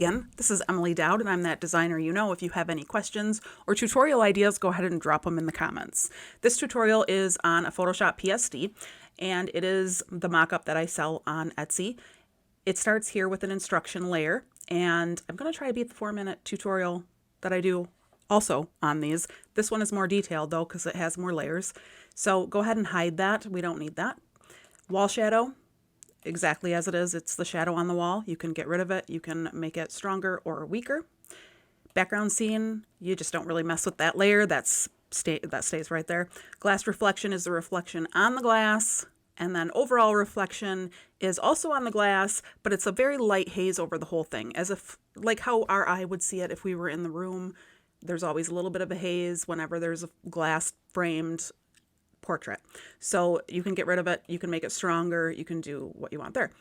again. This is Emily Dowd, and I'm that designer you know. If you have any questions or tutorial ideas, go ahead and drop them in the comments. This tutorial is on a Photoshop PSD, and it is the mock-up that I sell on Etsy. It starts here with an instruction layer, and I'm going to try to beat the 4-minute tutorial that I do also on these. This one is more detailed, though, because it has more layers. So go ahead and hide that. We don't need that. Wall shadow. Exactly as it is. It's the shadow on the wall. You can get rid of it. You can make it stronger or weaker. Background scene, you just don't really mess with that layer. That stays right there. Glass reflection is the reflection on the glass. And then overall reflection is also on the glass, but it's a very light haze over the whole thing, as if like how our eye would see it if we were in the room. There's always a little bit of a haze whenever there's a glass framed portrait. So you can get rid of it, you can make it stronger, you can do what you want there.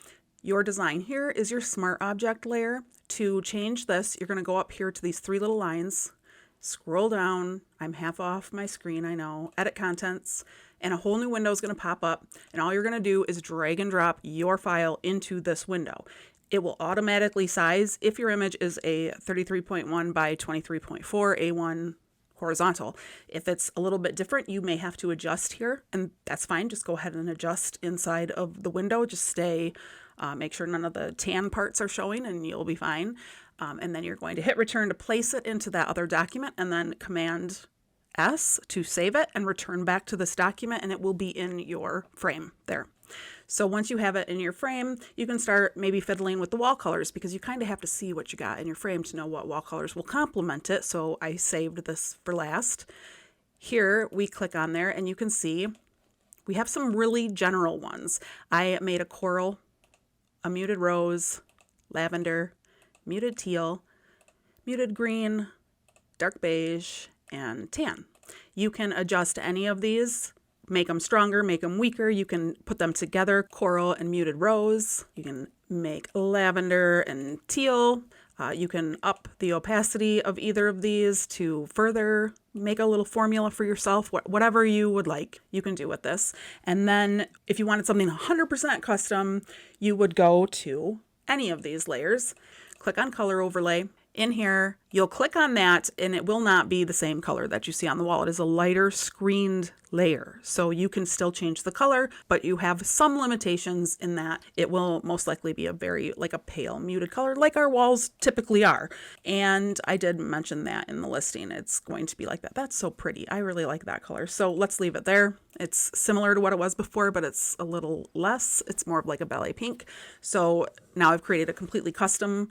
Your design here is your smart object layer. To change this, you're going to go up here to these 3 little lines, scroll down. I'm half off my screen, I know. Edit contents, and a whole new window is going to pop up, and all you're going to do is drag and drop your file into this window. It will automatically size if your image is a 33.1 by 23.4 A1 horizontal. If it's a little bit different, you may have to adjust here, and that's fine. Just go ahead and adjust inside of the window. Just stay, make sure none of the tan parts are showing, and you'll be fine. And then you're going to hit return to place it into that other document, and then Command S to save it and return back to this document, and it will be in your frame there. So once you have it in your frame, you can start maybe fiddling with the wall colors, because you kind of have to see what you got in your frame to know what wall colors will complement it. So I saved this for last. Here we click on there, and you can see we have some really general ones. I made a coral, a muted rose, lavender, muted teal, muted green, dark beige, and tan. You can adjust any of these. Make them stronger, make them weaker. You can put them together, coral and muted rose. You can make lavender and teal. You can up the opacity of either of these to further make a little formula for yourself. Whatever you would like, you can do with this. And then if you wanted something 100% custom, you would go to any of these layers, click on color overlay. In here, you'll click on that, and it will not be the same color that you see on the wall. It is a lighter screened layer, so you can still change the color, but you have some limitations in that it will most likely be a very, like a pale muted color, like our walls typically are. And I did mention that in the listing. It's going to be like that. That's so pretty. I really like that color. So let's leave it there. It's similar to what it was before, but it's a little less. It's more of like a ballet pink. So now I've created a completely custom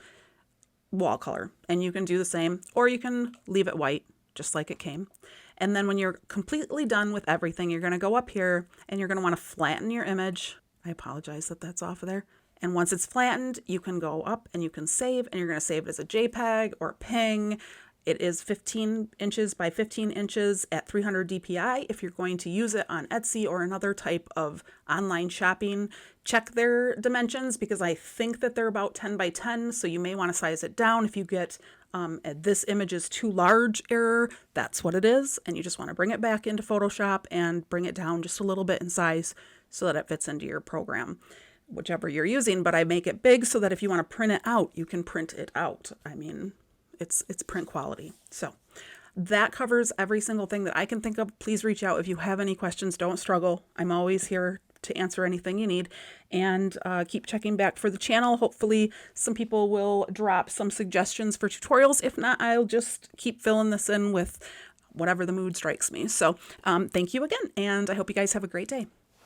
wall color, and you can do the same, or you can leave it white just like it came. And then when you're completely done with everything, you're going to go up here and you're going to want to flatten your image. I apologize that that's off of there. And once it's flattened, you can go up and you can save, and you're going to save it as a JPEG or PNG. It is 15 inches by 15 inches at 300 DPI. If you're going to use it on Etsy or another type of online shopping, check their dimensions, because I think that they're about 10 by 10. So you may want to size it down if you get this image is too large error. That's what it is. And you just want to bring it back into Photoshop and bring it down just a little bit in size so that it fits into your program, whichever you're using. But I make it big so that if you want to print it out, you can print it out. I mean, it's print quality. So that covers every single thing that I can think of. Please reach out if you have any questions. Don't struggle. I'm always here to answer anything you need, and keep checking back for the channel. Hopefully some people will drop some suggestions for tutorials. If not, I'll just keep filling this in with whatever the mood strikes me. So thank you again, and I hope you guys have a great day.